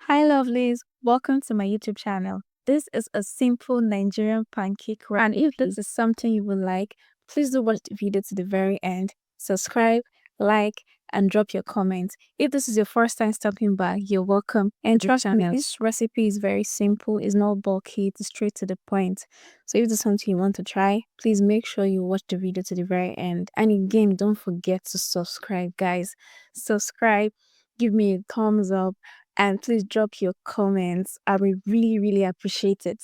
Hi, lovelies. Welcome to my YouTube channel. This is a simple Nigerian pancake wrap. And if this is something you would like, please do watch the video to the very end. Subscribe, like, and drop your comments. If this is your first time stopping by, you're welcome. And trust me, this recipe is very simple. It's not bulky. It's straight to the point. So if this is something you want to try, please make sure you watch the video to the very end. And again, don't forget to subscribe, guys. Subscribe, give me a thumbs up, and please drop your comments. I would really appreciate it.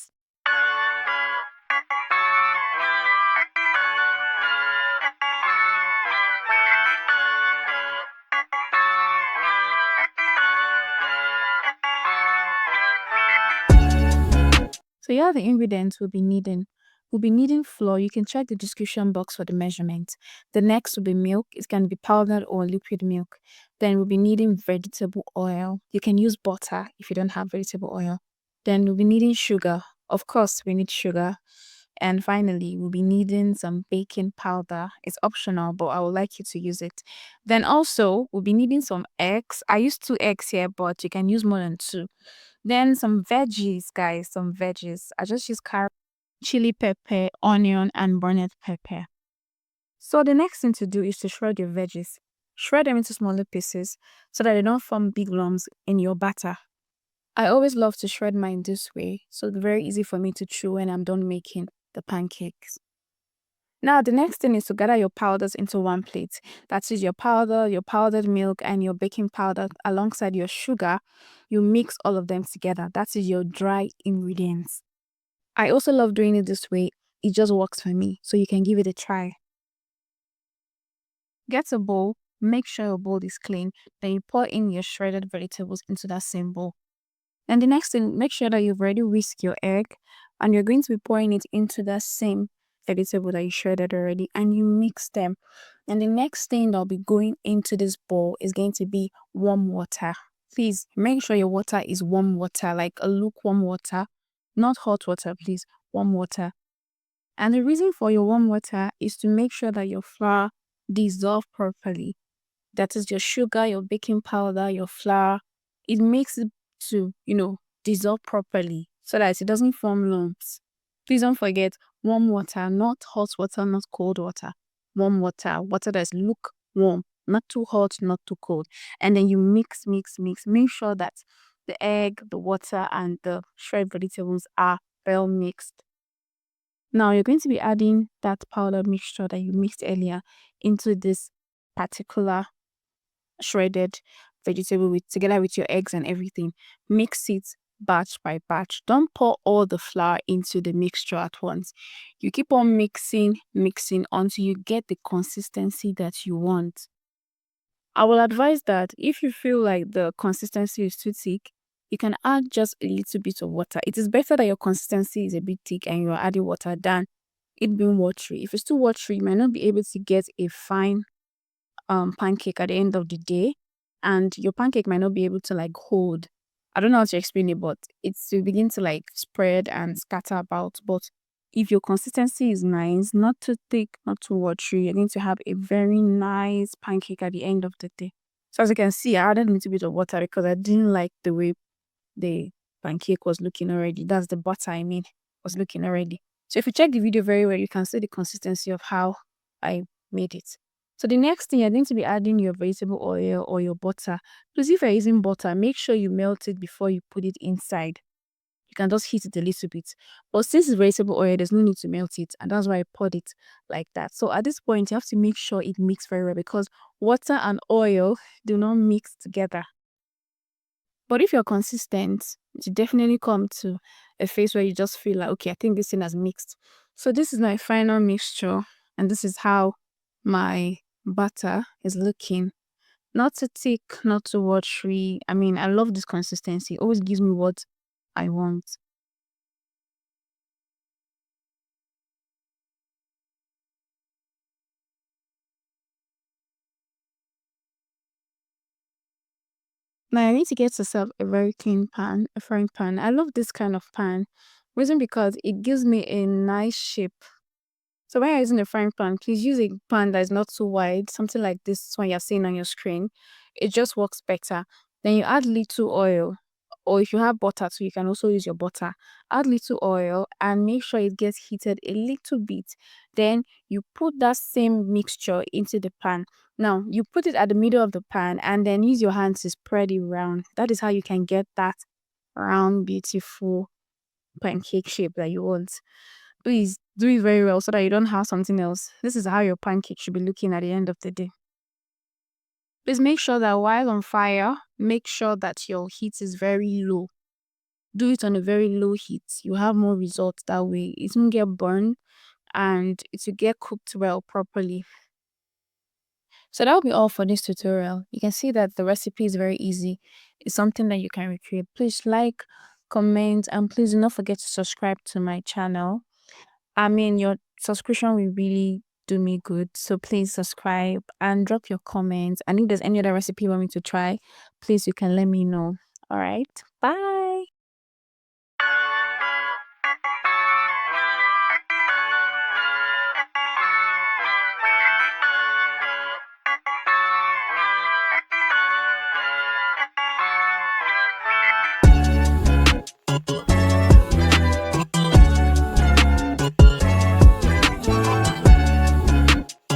So here are the ingredients we'll be needing. We'll be needing flour. You can check the description box for the measurement. The next will be milk. It can be powdered or liquid milk. Then we'll be needing vegetable oil. You can use butter if you don't have vegetable oil. Then we'll be needing sugar. Of course, we need sugar. And finally, we'll be needing some baking powder. It's optional, but I would like you to use it. Then also, we'll be needing some eggs. I use 2 eggs here, but you can use more than 2. Then some veggies, guys, some veggies. I just use carrot, chili pepper, onion, and burnt pepper. So the next thing to do is to shred your veggies. Shred them into smaller pieces so that they don't form big lumps in your batter. I always love to shred mine this way, so it's very easy for me to chew when I'm done making the pancakes. Now, the next thing is to gather your powders into one plate. That is your powder, your powdered milk, and your baking powder alongside your sugar. You mix all of them together. That is your dry ingredients. I also love doing it this way. It just works for me, so you can give it a try. Get a bowl. Make sure your bowl is clean. Then you pour in your shredded vegetables into that same bowl. And the next thing, make sure that you've already whisked your egg and you're going to be pouring it into that same vegetable that you shredded already, and you mix them. And the next thing that'll be going into this bowl is going to be warm water. Please make sure your water is warm water, like a lukewarm water, not hot water, please, warm water. And the reason for your warm water is to make sure that your flour dissolves properly. That is your sugar, your baking powder, your flour. It makes it to, dissolve properly so that it doesn't form lumps. Please don't forget warm water, not hot water, not cold water. Warm water, water that's lukewarm, not too hot, not too cold. And then you mix. Make sure that the egg, the water, and the shredded vegetables are well mixed. Now you're going to be adding that powder mixture that you mixed earlier into this particular shredded vegetable together with your eggs and everything. Mix it batch by batch. Don't pour all the flour into the mixture at once. You keep on mixing until you get the consistency that you want. I will advise that if you feel like the consistency is too thick, you can add just a little bit of water. It is better that your consistency is a bit thick and you're adding water than it being watery. If it's too watery, you might not be able to get a fine pancake at the end of the day, and your pancake might not be able to hold. I don't know how to explain it, but it's to begin to spread and scatter about. But if your consistency is nice, not too thick, not too watery, you're going to have a very nice pancake at the end of the day. So as you can see, I added a little bit of water because I didn't like the way the pancake was looking already. That's the butter, was looking already. So if you check the video very well, you can see the consistency of how I made it. So the next thing, you're going to be adding your vegetable oil or your butter. Please, if you're using butter, make sure you melt it before you put it inside. You can just heat it a little bit. But since it's vegetable oil, there's no need to melt it. And that's why I poured it like that. So at this point, you have to make sure it mixes very well because water and oil do not mix together. But if you're consistent, you definitely come to a phase where you just feel like, okay, I think this thing has mixed. So this is my final mixture. And this is how my butter is looking. Not too thick, not too watery. I love this consistency. It always gives me what I want. Now I need to get yourself a very clean pan, a frying pan. I love this kind of pan. Reason because it gives me a nice shape. So when you're using a frying pan, please use a pan that is not too wide, something like this one you're seeing on your screen. It just works better. Then you add little oil. or if you have butter too, you can also use your butter. Add little oil and make sure it gets heated a little bit. Then you put that same mixture into the pan. Now you put it at the middle of the pan and then use your hand to spread it around. That is how you can get that round, beautiful pancake shape that you want. Please do it very well so that you don't have something else. This is how your pancake should be looking at the end of the day. Please make sure that while on fire, make sure that your heat is very low. Do it on a very low heat. You have more results that way. It won't get burned and it will get cooked well properly. So that will be all for this tutorial. You can see that the recipe is very easy. It's something that you can recreate. Please like, comment, and please do not forget to subscribe to my channel. I mean, your subscription will really do me good. So please subscribe and drop your comments. And if there's any other recipe you want me to try, please you can let me know. All right. Bye.